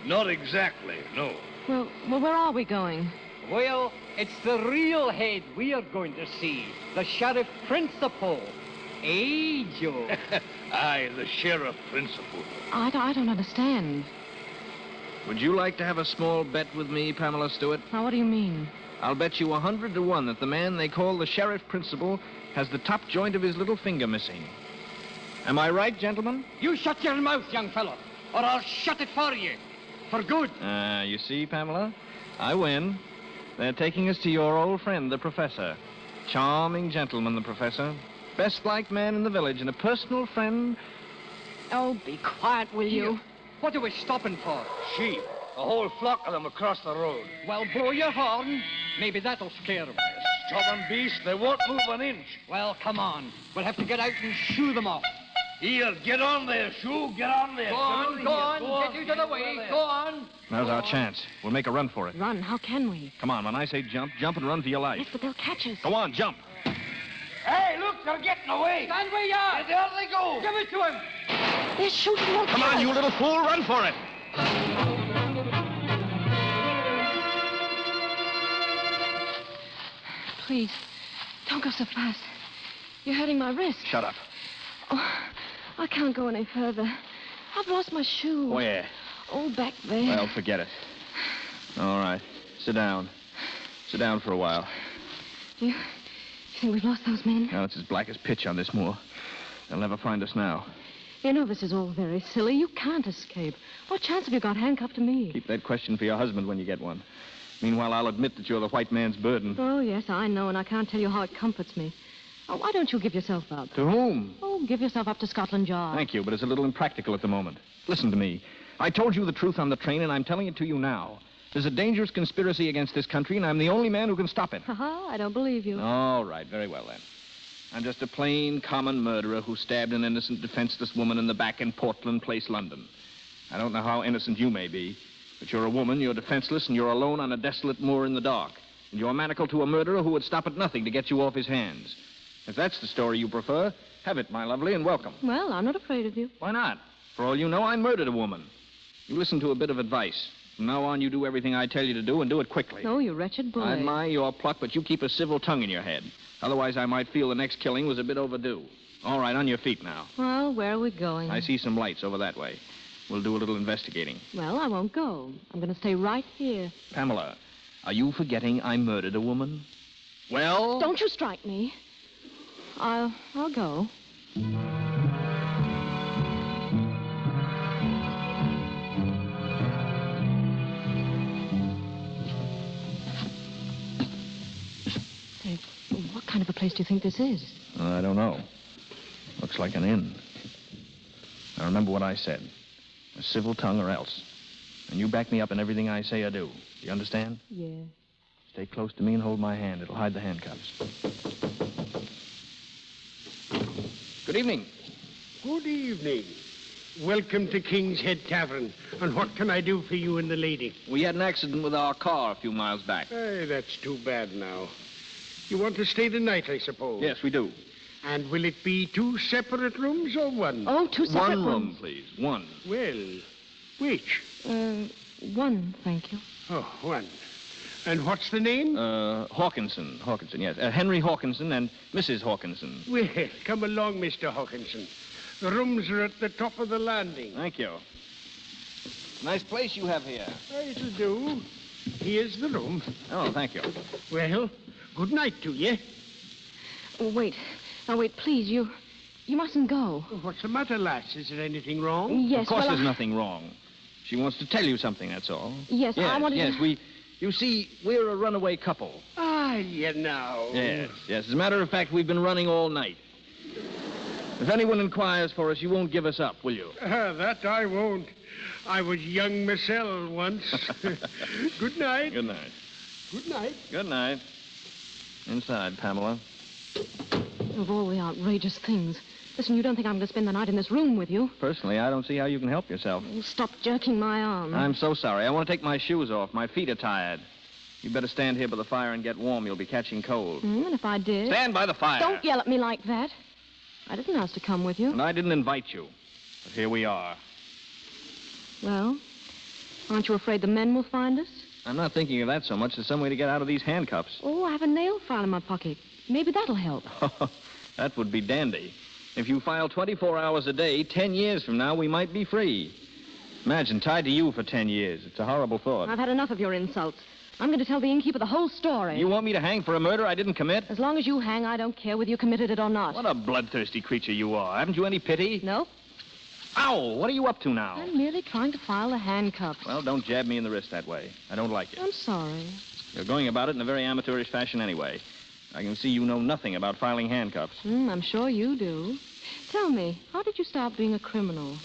Speaker 12: Not exactly, no.
Speaker 11: Well, where are we going?
Speaker 16: Well, it's the real head we are going to see. The sheriff principal. Eh, Joe?
Speaker 12: Aye, the sheriff principal.
Speaker 11: I don't understand.
Speaker 8: Would you like to have a small bet with me, Pamela Stewart?
Speaker 11: Now, what do you mean?
Speaker 8: I'll bet you 100 to 1 that the man they call the sheriff principal has the top joint of his little finger missing. Am I right, gentlemen?
Speaker 16: You shut your mouth, young fellow, or I'll shut it for you.
Speaker 12: For good.
Speaker 8: You see, Pamela? I win. They're taking us to your old friend, the professor. Charming gentleman, the professor. Best liked man in the village and a personal friend.
Speaker 11: Oh, be quiet, will you?
Speaker 9: What are we stopping for?
Speaker 12: Sheep. A whole flock of them across the road.
Speaker 9: Well, blow your horn. Maybe that'll scare them.
Speaker 12: Stubborn beast, they won't move an inch.
Speaker 9: Well, come on. We'll have to get out and shoo them off.
Speaker 12: Here, get on there, Shoo. Get on there.
Speaker 9: Go on, go on. Get you to the way. Go on.
Speaker 8: Now's our chance. We'll make a run for it.
Speaker 11: Run? How can we?
Speaker 8: Come on, when I say jump, jump and run for your life.
Speaker 11: Yes, but they'll catch us.
Speaker 8: Go on, jump.
Speaker 12: Hey, look, they're getting away.
Speaker 9: Stand where you are.
Speaker 12: There they go.
Speaker 9: Give it to him.
Speaker 11: They're shooting. Won't
Speaker 8: Come on, you little fool, run for it.
Speaker 11: Please, don't go so fast. You're hurting my wrist.
Speaker 8: Shut up.
Speaker 11: Oh, I can't go any further. I've lost my shoe.
Speaker 8: Where?
Speaker 11: Oh, back there.
Speaker 8: Well, forget it. All right. Sit down. Sit down for a while.
Speaker 11: You think we've lost those men?
Speaker 8: Now, it's as black as pitch on this moor. They'll never find us now.
Speaker 11: You know this is all very silly. You can't escape. What chance have you got handcuffed to me?
Speaker 8: Keep that question for your husband when you get one. Meanwhile, I'll admit that you're the white man's burden.
Speaker 11: Oh, yes, I know, and I can't tell you how it comforts me. Oh, why don't you give yourself up?
Speaker 8: To whom?
Speaker 11: Oh, give yourself up to Scotland Yard.
Speaker 8: Thank you, but it's a little impractical at the moment. Listen to me. I told you the truth on the train, and I'm telling it to you now. There's a dangerous conspiracy against this country, and I'm the only man who can stop it.
Speaker 11: Ha-ha, I don't believe you.
Speaker 8: All right, very well, then. I'm just a plain, common murderer who stabbed an innocent, defenseless woman in the back in Portland Place, London. I don't know how innocent you may be, but you're a woman, you're defenseless, and you're alone on a desolate moor in the dark. And you're manacled to a murderer who would stop at nothing to get you off his hands. If that's the story you prefer, have it, my lovely, and welcome.
Speaker 11: Well, I'm not afraid of you.
Speaker 8: Why not? For all you know, I murdered a woman. You listen to a bit of advice. From now on, you do everything I tell you to do, and do it quickly.
Speaker 11: Oh, you wretched boy.
Speaker 8: I admire your pluck, but you keep a civil tongue in your head. Otherwise, I might feel the next killing was a bit overdue. All right, on your feet now.
Speaker 11: Well, where are we going?
Speaker 8: I see some lights over that way. We'll do a little investigating.
Speaker 11: Well, I won't go. I'm going to stay right here.
Speaker 8: Pamela, are you forgetting I murdered a woman? Well?
Speaker 11: Don't you strike me. I'll go. Say, what kind of a place do you think this is?
Speaker 8: I don't know. Looks like an inn. Now, remember what I said. A civil tongue or else. And you back me up in everything I say or do. Do you understand?
Speaker 11: Yeah.
Speaker 8: Stay close to me and hold my hand. It'll hide the handcuffs. Good evening.
Speaker 17: Good evening. Welcome to King's Head Tavern. And what can I do for you and the lady?
Speaker 8: We had an accident with our car a few miles back.
Speaker 17: Hey, that's too bad now. You want to stay the night, I suppose?
Speaker 8: Yes, we do.
Speaker 17: And will it be 2 separate rooms or one?
Speaker 11: Oh, 2 separate
Speaker 8: rooms. One room,
Speaker 11: rooms.
Speaker 8: please. One.
Speaker 17: Well, which?
Speaker 11: One, thank you.
Speaker 17: Oh, one. And what's the name?
Speaker 8: Hawkinson. Hawkinson, yes. Henry Hawkinson and Mrs. Hawkinson.
Speaker 17: Well, come along, Mr. Hawkinson. The rooms are at the top of the landing.
Speaker 8: Thank you. Nice place you have here.
Speaker 17: It'll do. Here's the room.
Speaker 8: Oh, thank you.
Speaker 17: Well, good night to you.
Speaker 11: Oh, wait. Now, wait, please, you mustn't go.
Speaker 17: What's the matter, lass? Is there anything wrong?
Speaker 11: Yes,
Speaker 8: Of course
Speaker 11: well,
Speaker 8: there's nothing wrong. She wants to tell you something, that's all.
Speaker 11: Yes, I wanted
Speaker 8: Yes,
Speaker 11: to...
Speaker 8: You see, we're a runaway couple.
Speaker 17: Ah, you know.
Speaker 8: Yes. As a matter of fact, we've been running all night. If anyone inquires for us, you won't give us up, will you?
Speaker 17: That I won't. I was young myself once. Good night.
Speaker 8: Good night.
Speaker 17: Good night.
Speaker 8: Good night. Inside, Pamela.
Speaker 11: Of all the outrageous things. Listen, you don't think I'm going to spend the night in this room with you?
Speaker 8: Personally, I don't see how you can help yourself.
Speaker 11: Stop jerking my arm.
Speaker 8: I'm so sorry. I want to take my shoes off. My feet are tired. You better stand here by the fire and get warm. You'll be catching cold.
Speaker 11: And if I did...
Speaker 8: Stand by the fire.
Speaker 11: Don't yell at me like that. I didn't ask to come with you.
Speaker 8: And I didn't invite you. But here we are.
Speaker 11: Well, aren't you afraid the men will find us?
Speaker 8: I'm not thinking of that so much. There's some way to get out of these handcuffs.
Speaker 11: Oh, I have a nail file in my pocket. Maybe that'll help.
Speaker 8: That would be dandy. If you file 24 hours a day, 10 years from now, we might be free. Imagine, tied to you for 10 years. It's a horrible thought.
Speaker 11: I've had enough of your insults. I'm going to tell the innkeeper the whole story.
Speaker 8: You want me to hang for a murder I didn't commit?
Speaker 11: As long as you hang, I don't care whether you committed it or not.
Speaker 8: What a bloodthirsty creature you are. Haven't you any pity?
Speaker 11: No.
Speaker 8: Ow! What are you up to now?
Speaker 11: I'm merely trying to file the handcuffs.
Speaker 8: Well, don't jab me in the wrist that way. I don't like it.
Speaker 11: I'm sorry.
Speaker 8: You're going about it in a very amateurish fashion anyway. I can see you know nothing about filing handcuffs.
Speaker 11: I'm sure you do. Tell me, how did you stop being a criminal?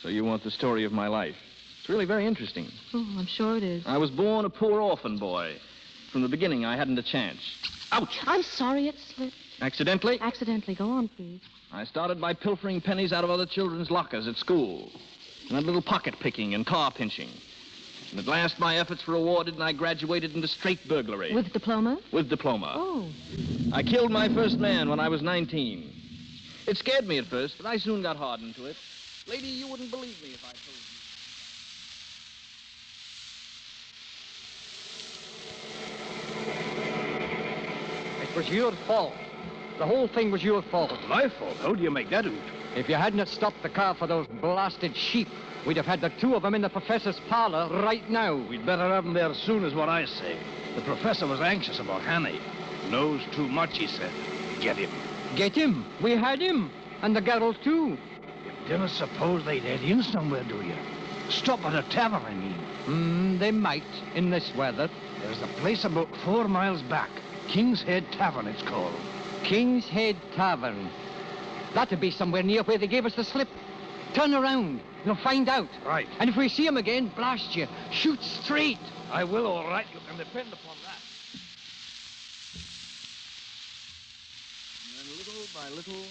Speaker 8: So you want the story of my life. It's really very interesting.
Speaker 11: Oh, I'm sure it is.
Speaker 8: I was born a poor orphan boy. From the beginning, I hadn't a chance. Ouch!
Speaker 11: I'm sorry it slipped.
Speaker 8: Accidentally?
Speaker 11: Accidentally. Go on, please.
Speaker 8: I started by pilfering pennies out of other children's lockers at school. And a little pocket picking and car pinching. And at last, my efforts were rewarded, and I graduated into straight burglary.
Speaker 11: With diploma?
Speaker 8: With diploma.
Speaker 11: Oh.
Speaker 8: I killed my first man when I was 19. It scared me at first, but I soon got hardened to it. Lady, you wouldn't believe me if I told you.
Speaker 16: It was your fault. The whole thing was your fault.
Speaker 12: My fault? How do you make that out?
Speaker 16: If you hadn't have stopped the car for those blasted sheep, we'd have had the two of them in the professor's parlor right now.
Speaker 12: We'd better have them there soon, is what I say. The professor was anxious about Hanny. Knows too much, he said. Get him.
Speaker 16: Get him? We had him. And the girl, too.
Speaker 12: You didn't suppose they'd head in somewhere, do you? Stop at a tavern, I mean.
Speaker 16: They might, in this weather.
Speaker 12: There's a place about 4 miles back. King's Head Tavern, it's called.
Speaker 16: King's Head Tavern. That'd be somewhere near where they gave us the slip. Turn around. You'll find out.
Speaker 12: Right.
Speaker 16: And if we see him again, blast you. Shoot straight.
Speaker 12: I will, all right. You can depend upon that.
Speaker 8: And then little by little,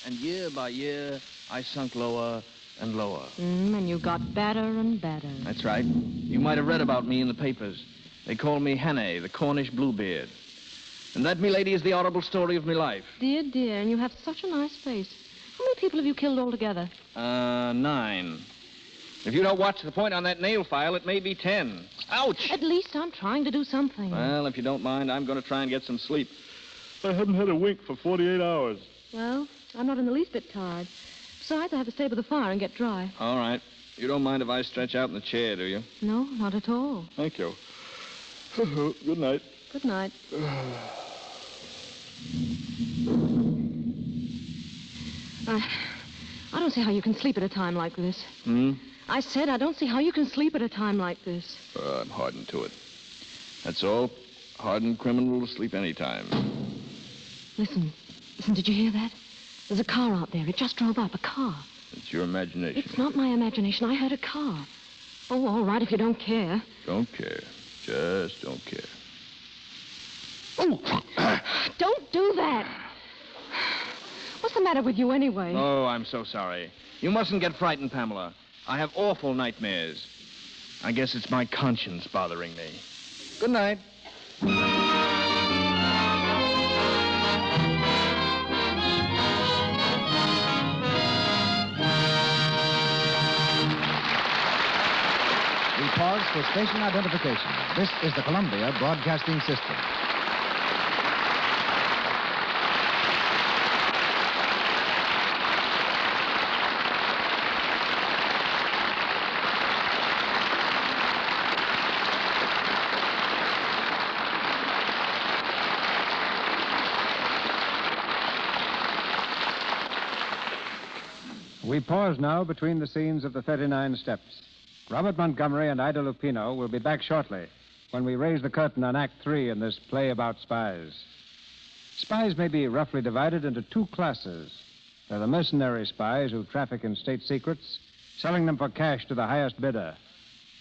Speaker 8: and year by year, I sunk lower and lower.
Speaker 11: And you got better and better.
Speaker 8: That's right. You might have read about me in the papers. They call me Hannay, the Cornish Bluebeard. And that, milady, is the horrible story of my life.
Speaker 11: Dear, dear, and you have such a nice face. How many people have you killed altogether?
Speaker 8: 9. If you don't watch the point on that nail file, it may be 10. Ouch!
Speaker 11: At least I'm trying to do something.
Speaker 8: Well, if you don't mind, I'm going to try and get some sleep. I haven't had a wink for 48 hours.
Speaker 11: Well, I'm not in the least bit tired. Besides, I have to stay by the fire and get dry.
Speaker 8: All right. You don't mind if I stretch out in the chair, do you?
Speaker 11: No, not at all.
Speaker 8: Thank you. Good night.
Speaker 11: Good night. I don't see how you can sleep at a time like this. I said I don't see how you can sleep at a time like this.
Speaker 8: I'm hardened to it. That's all. Hardened criminal to sleep any time.
Speaker 11: Listen, did you hear that? There's a car out there. It just drove up, a car.
Speaker 8: It's your imagination.
Speaker 11: It's not my imagination. I heard a car. Oh, all right, if you don't care.
Speaker 8: Don't care. Just don't care.
Speaker 11: Oh! Don't do that. What's the matter with you anyway?
Speaker 8: Oh, I'm so sorry. You mustn't get frightened, Pamela. I have awful nightmares. I guess it's my conscience bothering me. Good night.
Speaker 13: We pause for station identification. This is the Columbia Broadcasting System.
Speaker 1: We pause now between the scenes of the 39 Steps. Robert Montgomery and Ida Lupino will be back shortly when we raise the curtain on Act 3 in this play about spies. Spies may be roughly divided into 2 classes. There are the mercenary spies who traffic in state secrets, selling them for cash to the highest bidder.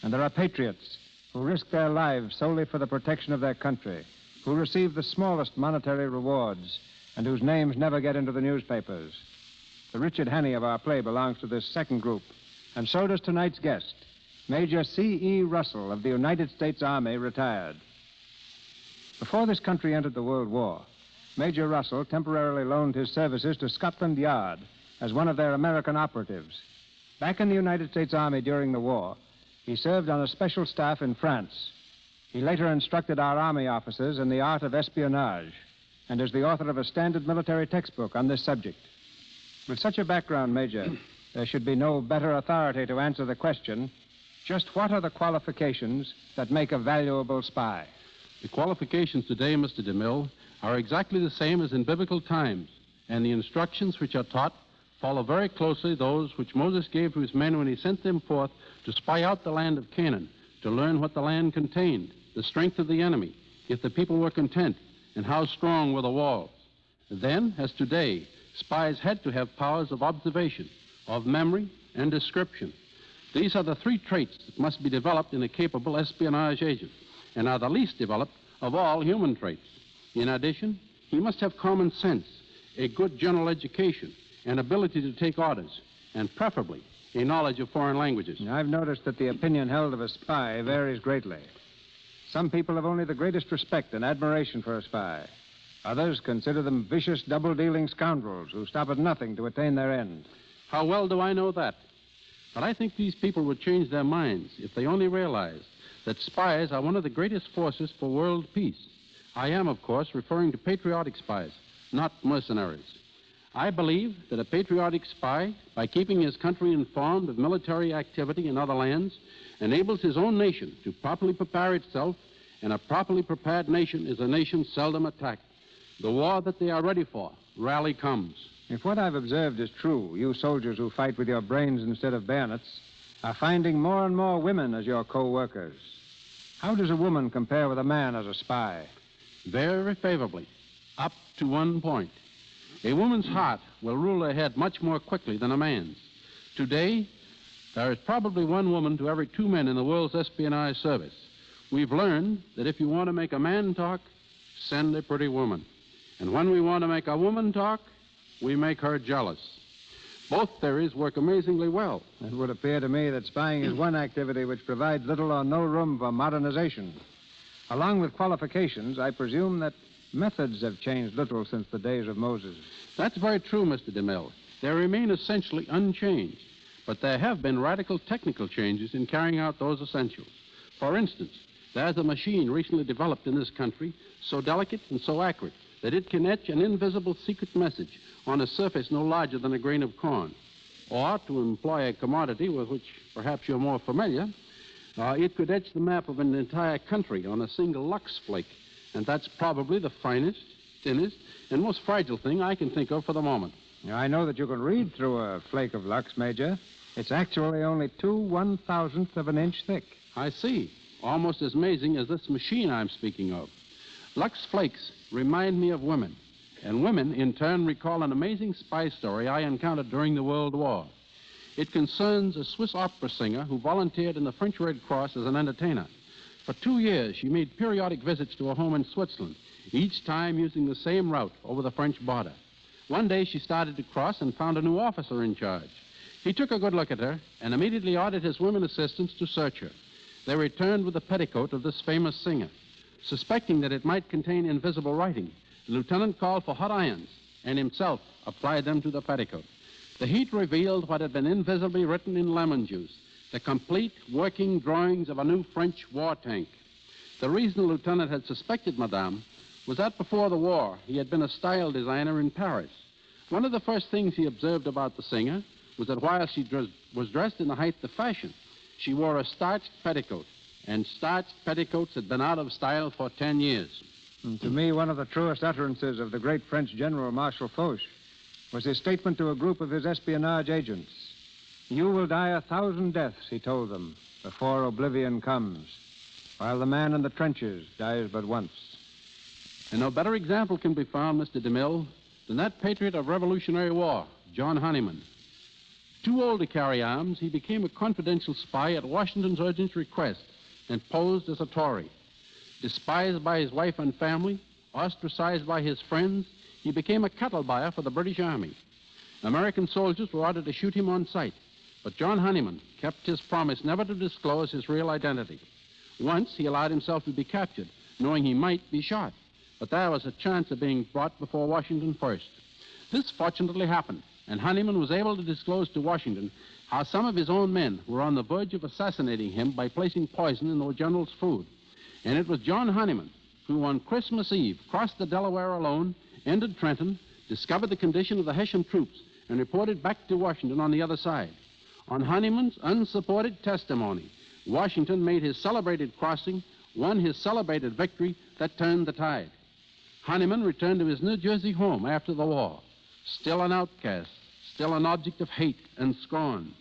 Speaker 1: And there are patriots who risk their lives solely for the protection of their country, who receive the smallest monetary rewards, and whose names never get into the newspapers. The Richard Hannay of our play belongs to this second group, and so does tonight's guest, Major C.E. Russell of the United States Army, retired. Before this country entered the World War, Major Russell temporarily loaned his services to Scotland Yard as one of their American operatives. Back in the United States Army during the war, he served on a special staff in France. He later instructed our Army officers in the art of espionage and is the author of a standard military textbook on this subject. With such a background, Major, there should be no better authority to answer the question, just what are the qualifications that make a valuable spy?
Speaker 18: The qualifications today, Mr. DeMille, are exactly the same as in biblical times, and the instructions which are taught follow very closely those which Moses gave to his men when he sent them forth to spy out the land of Canaan, to learn what the land contained, the strength of the enemy, if the people were content, and how strong were the walls. Then, as today, spies had to have powers of observation, of memory, and description. These are the three traits that must be developed in a capable espionage agent, and are the least developed of all human traits. In addition, he must have common sense, a good general education, an ability to take orders, and preferably a knowledge of foreign languages.
Speaker 1: I've noticed that the opinion held of a spy varies greatly. Some people have only the greatest respect and admiration for a spy. Others consider them vicious, double-dealing scoundrels who stop at nothing to attain their end.
Speaker 18: How well do I know that? But I think these people would change their minds if they only realized that spies are one of the greatest forces for world peace. I am, of course, referring to patriotic spies, not mercenaries. I believe that a patriotic spy, by keeping his country informed of military activity in other lands, enables his own nation to properly prepare itself, and a properly prepared nation is a nation seldom attacked. The war that they are ready for rarely comes.
Speaker 1: If what I've observed is true, you soldiers who fight with your brains instead of bayonets are finding more and more women as your co-workers. How does a woman compare with a man as a spy?
Speaker 18: Very favorably, up to one point. A woman's heart will rule her head much more quickly than a man's. Today, there is probably one woman to every 2 men in the world's espionage service. We've learned that if you want to make a man talk, send a pretty woman. And when we want to make a woman talk, we make her jealous. Both theories work amazingly well.
Speaker 1: It would appear to me that spying is one activity which provides little or no room for modernization. Along with qualifications, I presume that methods have changed little since the days of Moses.
Speaker 18: That's very true, Mr. DeMille. They remain essentially unchanged, but there have been radical technical changes in carrying out those essentials. For instance, there's a machine recently developed in this country so delicate and so accurate that it can etch an invisible secret message on a surface no larger than a grain of corn. Or, to employ a commodity with which perhaps you're more familiar, it could etch the map of an entire country on a single Lux flake. And that's probably the finest, thinnest, and most fragile thing I can think of for the moment.
Speaker 1: Now, I know that you can read through a flake of Lux, Major. It's actually only 2/1,000th of an inch thick.
Speaker 18: I see. Almost as amazing as this machine I'm speaking of. Lux flakes remind me of women, and women, in turn, recall an amazing spy story I encountered during the World War. It concerns a Swiss opera singer who volunteered in the French Red Cross as an entertainer. For 2 years, she made periodic visits to a home in Switzerland, each time using the same route over the French border. One day, she started to cross and found a new officer in charge. He took a good look at her and immediately ordered his women assistants to search her. They returned with the petticoat of this famous singer. Suspecting that it might contain invisible writing, the lieutenant called for hot irons and himself applied them to the petticoat. The heat revealed what had been invisibly written in lemon juice, the complete working drawings of a new French war tank. The reason the lieutenant had suspected Madame was that before the war, he had been a style designer in Paris. One of the first things he observed about the singer was that while she was dressed in the height of fashion, she wore a starched petticoat, and starched petticoats had been out of style for 10 years.
Speaker 1: And to me, one of the truest utterances of the great French General Marshal Foch was his statement to a group of his espionage agents. You will die 1,000 deaths, he told them, before oblivion comes, while the man in the trenches dies but once.
Speaker 18: And no better example can be found, Mr. DeMille, than that patriot of Revolutionary War, John Honeyman. Too old to carry arms, he became a confidential spy at Washington's urgent request and posed as a Tory. Despised by his wife and family, ostracized by his friends, he became a cattle buyer for the British Army. American soldiers were ordered to shoot him on sight, but John Honeyman kept his promise never to disclose his real identity. Once he allowed himself to be captured, knowing he might be shot, but there was a chance of being brought before Washington first. This fortunately happened, and Honeyman was able to disclose to Washington how some of his own men were on the verge of assassinating him by placing poison in the general's food. And it was John Honeyman who, on Christmas Eve, crossed the Delaware alone, entered Trenton, discovered the condition of the Hessian troops, and reported back to Washington on the other side. On Honeyman's unsupported testimony, Washington made his celebrated crossing, won his celebrated victory that turned the tide. Honeyman returned to his New Jersey home after the war, still an outcast, still an object of hate and scorn.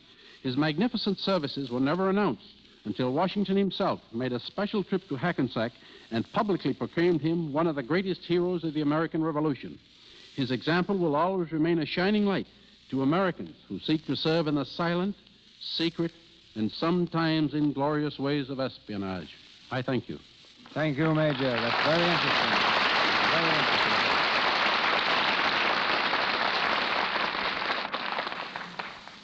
Speaker 18: His magnificent services were never announced until Washington himself made a special trip to Hackensack and publicly proclaimed him one of the greatest heroes of the American Revolution. His example will always remain a shining light to Americans who seek to serve in the silent, secret, and sometimes inglorious ways of espionage. I thank you.
Speaker 1: Thank you, Major. That's very interesting. Very interesting.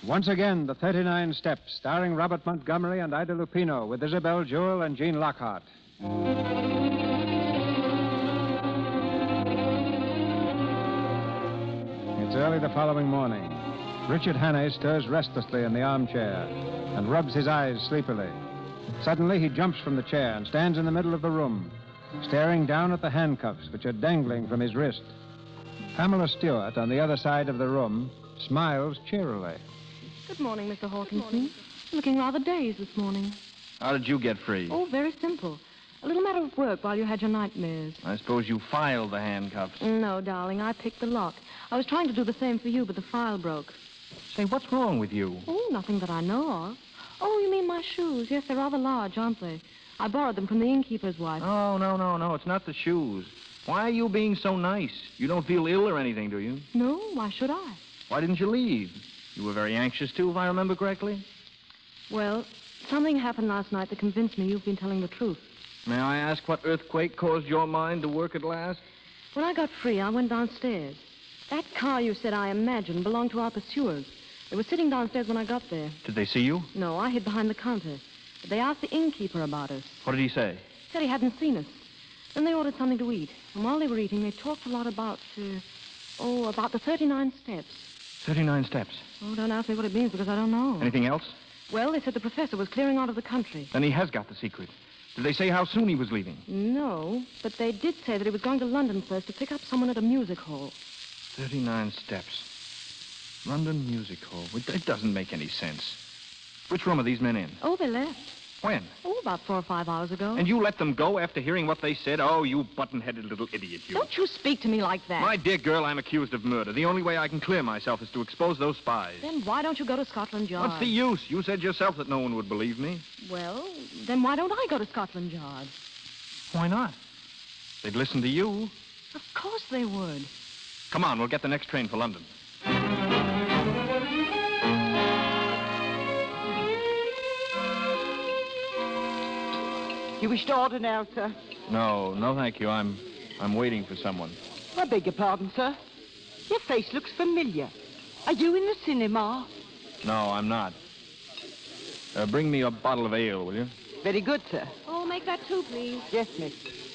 Speaker 1: Once again, the 39 Steps, starring Robert Montgomery and Ida Lupino, with Isabel Jewell and Gene Lockhart. It's early the following morning. Richard Hannay stirs restlessly in the armchair and rubs his eyes sleepily. Suddenly, he jumps from the chair and stands in the middle of the room, staring down at the handcuffs which are dangling from his wrist. Pamela Stewart, on the other side of the room, smiles cheerily.
Speaker 11: Good morning, Mr. Hawkinson. Looking rather dazed this morning.
Speaker 8: How did you get free?
Speaker 11: Oh, very simple. A little matter of work while you had your nightmares.
Speaker 8: I suppose you filed the handcuffs.
Speaker 11: No, darling, I picked the lock. I was trying to do the same for you, but the file broke.
Speaker 8: Say, what's wrong with you?
Speaker 11: Oh, nothing that I know of. Oh, you mean my shoes? Yes, they're rather large, aren't they? I borrowed them from the innkeeper's wife.
Speaker 8: Oh, no. It's not the shoes. Why are you being so nice? You don't feel ill or anything, do you?
Speaker 11: No, why should I?
Speaker 8: Why didn't you leave? You were very anxious, too, if I remember correctly.
Speaker 11: Well, something happened last night that convinced me you've been telling the truth.
Speaker 8: May I ask what earthquake caused your mind to work at last?
Speaker 11: When I got free, I went downstairs. That car you said I imagined belonged to our pursuers. They were sitting downstairs when I got there.
Speaker 8: Did they see you?
Speaker 11: No, I hid behind the counter. But they asked the innkeeper about us.
Speaker 8: What did he say?
Speaker 11: Said he hadn't seen us. Then they ordered something to eat. And while they were eating, they talked a lot about the 39 steps.
Speaker 8: 39 steps.
Speaker 11: Oh, don't ask me what it means because I don't know.
Speaker 8: Anything else?
Speaker 11: Well, they said the professor was clearing out of the country.
Speaker 8: Then he has got the secret. Did they say how soon he was leaving?
Speaker 11: No, but they did say that he was going to London first to pick up someone at a music hall.
Speaker 8: 39 steps. London Music Hall. It doesn't make any sense. Which room are these men in?
Speaker 11: Oh, they left.
Speaker 8: When?
Speaker 11: Oh, about 4 or 5 hours ago.
Speaker 8: And you let them go after hearing what they said? Oh, you button-headed little idiot, you.
Speaker 11: Don't you speak to me like that.
Speaker 8: My dear girl, I'm accused of murder. The only way I can clear myself is to expose those spies.
Speaker 11: Then why don't you go to Scotland Yard?
Speaker 8: What's the use? You said yourself that no one would believe me.
Speaker 11: Well, then why don't I go to Scotland Yard?
Speaker 8: Why not? They'd listen to you.
Speaker 11: Of course they would.
Speaker 8: Come on, we'll get the next train for London.
Speaker 19: You wish to order now, sir?
Speaker 8: No, thank you. I'm waiting for someone.
Speaker 19: I beg your pardon, sir. Your face looks familiar. Are you in the cinema?
Speaker 8: No, I'm not. Bring me a bottle of ale, will you?
Speaker 19: Very good, sir.
Speaker 11: Oh, make that 2, please.
Speaker 19: Yes, miss.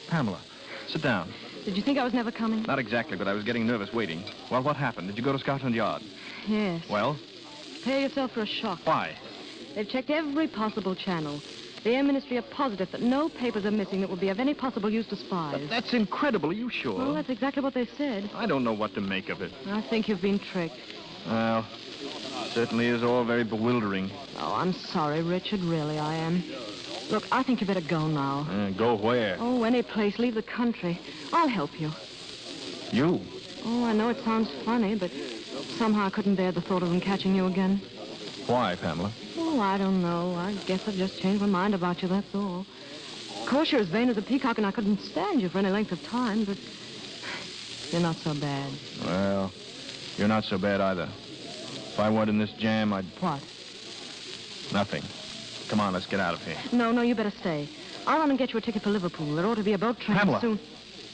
Speaker 8: Pamela, sit down.
Speaker 11: Did you think I was never coming?
Speaker 8: Not exactly, but I was getting nervous waiting. Well, what happened? Did you go to Scotland Yard?
Speaker 11: Yes.
Speaker 8: Well?
Speaker 11: Prepare yourself for a shock.
Speaker 8: Why?
Speaker 11: They've checked every possible channel. The Air Ministry are positive that no papers are missing that would be of any possible use to spies.
Speaker 8: But that's incredible. Are you sure?
Speaker 11: Well, that's exactly what they said.
Speaker 8: I don't know what to make of it.
Speaker 11: I think you've been tricked.
Speaker 8: Well, certainly is all very bewildering.
Speaker 11: Oh, I'm sorry, Richard. Really, I am. Look, I think you better go now.
Speaker 8: Go where?
Speaker 11: Oh, any place. Leave the country. I'll help you.
Speaker 8: You?
Speaker 11: Oh, I know it sounds funny, but somehow I couldn't bear the thought of them catching you again.
Speaker 8: Why, Pamela?
Speaker 11: Oh, I don't know. I guess I've just changed my mind about you, that's all. Of course, you're as vain as a peacock, and I couldn't stand you for any length of time, but you're not so bad.
Speaker 8: Well, you're not so bad either. If I weren't in this jam, I'd...
Speaker 11: What?
Speaker 8: Nothing. Come on, let's get out of here.
Speaker 11: No, you better stay. I'll run and get you a ticket for Liverpool. There ought to be a boat train
Speaker 8: Pamela.
Speaker 11: soon.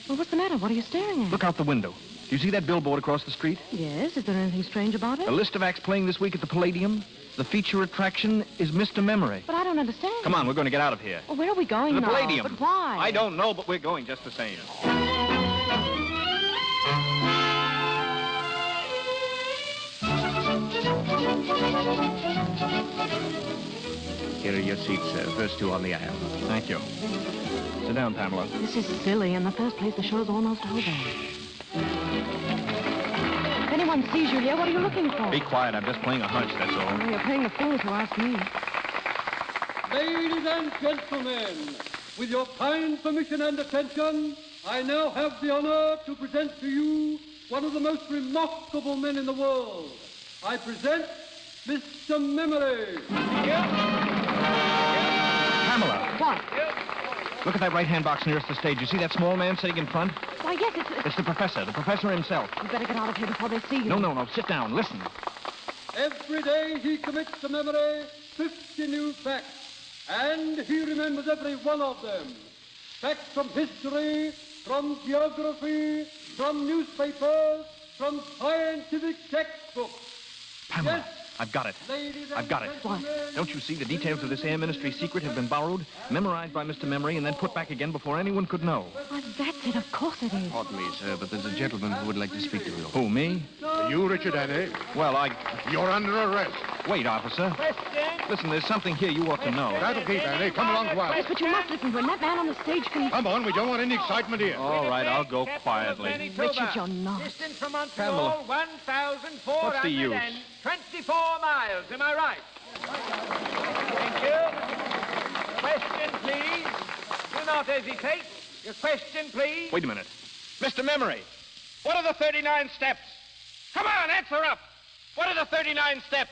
Speaker 11: Well, what's the matter? What are you staring at?
Speaker 8: Look out the window. Do you see that billboard across the street?
Speaker 11: Yes, is there anything strange about it?
Speaker 8: A list of acts playing this week at the Palladium. The feature attraction is Mr. Memory.
Speaker 11: But I don't understand.
Speaker 8: Come on, we're going to get out of here.
Speaker 11: Well, where are we going
Speaker 8: To the
Speaker 11: now?
Speaker 8: Palladium.
Speaker 11: But why?
Speaker 8: I don't know, but we're going just the same.
Speaker 12: Here are your seats, sir. First 2 on the aisle.
Speaker 8: Thank you. Sit down, Pamela.
Speaker 11: This is silly. In the first place, the show's almost over. If anyone sees you here, what are you looking for?
Speaker 8: Be quiet. I'm just playing a hunch, that's all.
Speaker 11: Well, you're playing the fool who asked me.
Speaker 9: Ladies and gentlemen, with your kind permission and attention, I now have the honor to present to you one of the most remarkable men in the world, I present Mr. Memory.
Speaker 8: Pamela.
Speaker 11: What?
Speaker 8: Look at that right-hand box nearest the stage. You see that small man sitting in front?
Speaker 11: Why, yes,
Speaker 8: It's the professor himself.
Speaker 11: You better get out of here before they see you.
Speaker 8: No. Sit down. Listen.
Speaker 9: Every day he commits to memory 50 new facts, and he remembers every one of them. Facts from history, from geography, from newspapers, from scientific textbooks.
Speaker 8: Pamela,
Speaker 9: Yes,
Speaker 8: I've got it.
Speaker 9: ladies
Speaker 8: I've got it.
Speaker 9: and
Speaker 8: Don't you see the details of this Air Ministry secret have been borrowed, memorized by Mr. Memory, and then put back again before anyone could know?
Speaker 11: Why, that's it. Of course it is.
Speaker 14: Pardon me, sir, but there's a gentleman who would like to speak to you.
Speaker 8: Who, me?
Speaker 14: You, Richard Annie?
Speaker 8: Well,
Speaker 14: You're under arrest.
Speaker 8: Wait, officer. Listen, there's something here you ought to know.
Speaker 14: That'll keep, Annie. Come along to us.
Speaker 11: Yes, but you must listen to him. That man on the stage can...
Speaker 14: Come on, we don't want any excitement here.
Speaker 8: All right, I'll go quietly.
Speaker 11: Richard, you're not.
Speaker 3: Distance from
Speaker 8: Pamela.
Speaker 3: Montreal, 1,424
Speaker 8: What's the use?
Speaker 3: miles. Am I right? Thank you. Question, please. Do not hesitate. Your question, please.
Speaker 8: Wait a minute.
Speaker 3: Mr. Memory, what are the 39 steps? Come on, answer up. What are the 39 steps?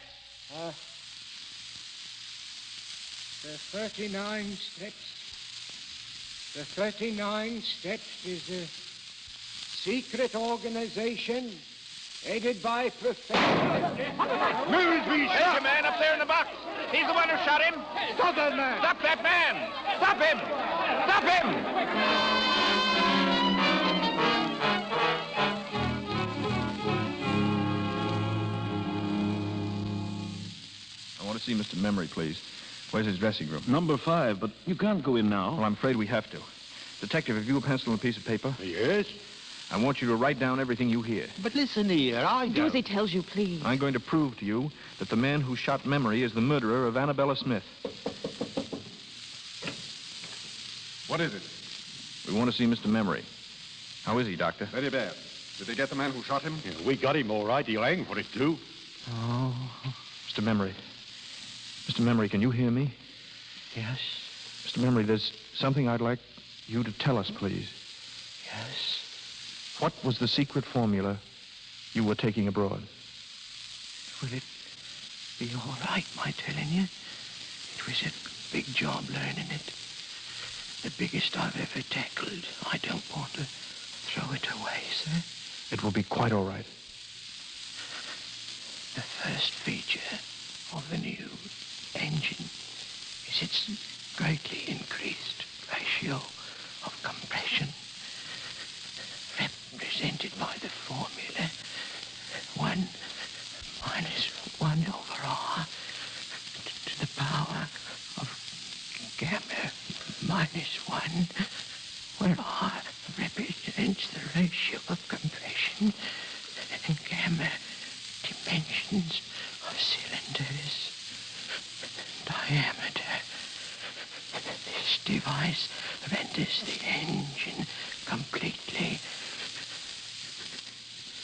Speaker 17: The 39 steps. The 39 steps is a secret organization headed by Professor...
Speaker 3: There's your man up there in the box. He's the one who shot him.
Speaker 14: Stop that man!
Speaker 3: Stop that man! Stop him! Stop him!
Speaker 8: I want to see Mr. Memory, please. Where's his dressing room?
Speaker 4: Number 5, but you can't go in now.
Speaker 8: Well, I'm afraid we have to. Detective, have you a pencil and a piece of paper?
Speaker 14: Yes?
Speaker 8: I want you to write down everything you hear.
Speaker 14: But listen here, I
Speaker 11: Do as he tells you, please.
Speaker 8: I'm going to prove to you that the man who shot Memory is the murderer of Annabella Smith.
Speaker 14: What is it?
Speaker 8: We want to see Mr. Memory. How is he, Doctor?
Speaker 14: Very bad. Did they get the man who shot him? Yeah, we got him all right. He'll hang for it, too.
Speaker 8: Oh, Mr. Memory. Mr. Memory, can you hear me?
Speaker 12: Yes,
Speaker 8: Mr. Memory, there's something I'd like you to tell us, please.
Speaker 12: yes.
Speaker 8: What was the secret formula you were taking abroad?
Speaker 12: Will it be all right, my telling you? It was a big job learning it. The biggest I've ever tackled. I don't want to throw it away, sir.
Speaker 8: It will be quite all right.
Speaker 12: The first feature of the new engine is its greatly increased ratio of compression, represented by the formula 1 minus 1 over R to the power of gamma minus 1, where R represents the ratio of compression and gamma dimensions of cylinders diameter. This device renders the engine completely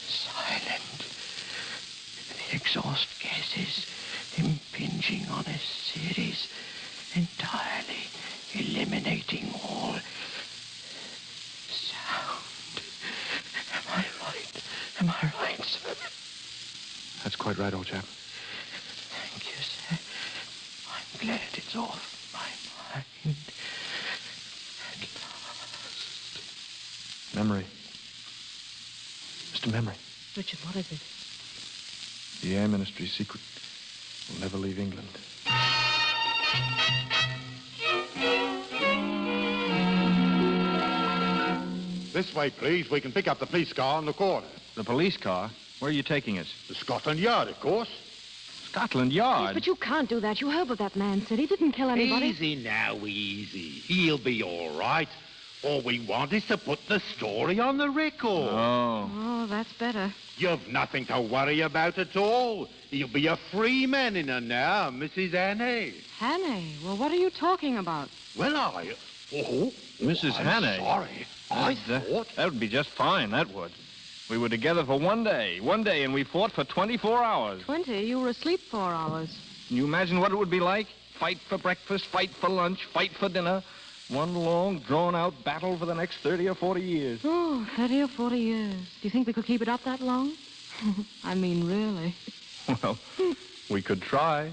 Speaker 12: silent. The exhaust gases impinging on a series, entirely eliminating all sound. Am I right? Am I right, sir?
Speaker 8: That's quite right, old chap.
Speaker 12: Thank you, sir. I'm glad it's off my mind.
Speaker 8: Memory. Mr. Memory.
Speaker 11: Richard, what is it?
Speaker 8: The Air Ministry secret will never leave England.
Speaker 14: This way, please. We can pick up the police car on the corner.
Speaker 8: The police car? Where are you taking us?
Speaker 14: The Scotland Yard, of course.
Speaker 8: Scotland Yard?
Speaker 11: Yes, but you can't do that. You heard what that man said. He didn't kill anybody.
Speaker 12: Easy now, easy. He'll be all right. All we want is to put the story on the record.
Speaker 11: Oh, that's better.
Speaker 12: You've nothing to worry about at all. He'll be a free man in her now, Mrs. Annie.
Speaker 11: Hannay? Well, what are you talking about?
Speaker 12: Well,
Speaker 8: Mrs.
Speaker 12: I'm
Speaker 8: Hannay.
Speaker 12: sorry. I thought...
Speaker 8: That would be just fine, that would. We were together for one day, and we fought for 24 hours.
Speaker 11: 20? You were asleep 4 hours.
Speaker 8: Can you imagine what it would be like? Fight for breakfast, fight for lunch, fight for dinner. One long, drawn-out battle for the next 30 or 40 years.
Speaker 11: Oh, 30 or 40 years. Do you think we could keep it up that long? I mean, really.
Speaker 8: Well,
Speaker 20: We could try.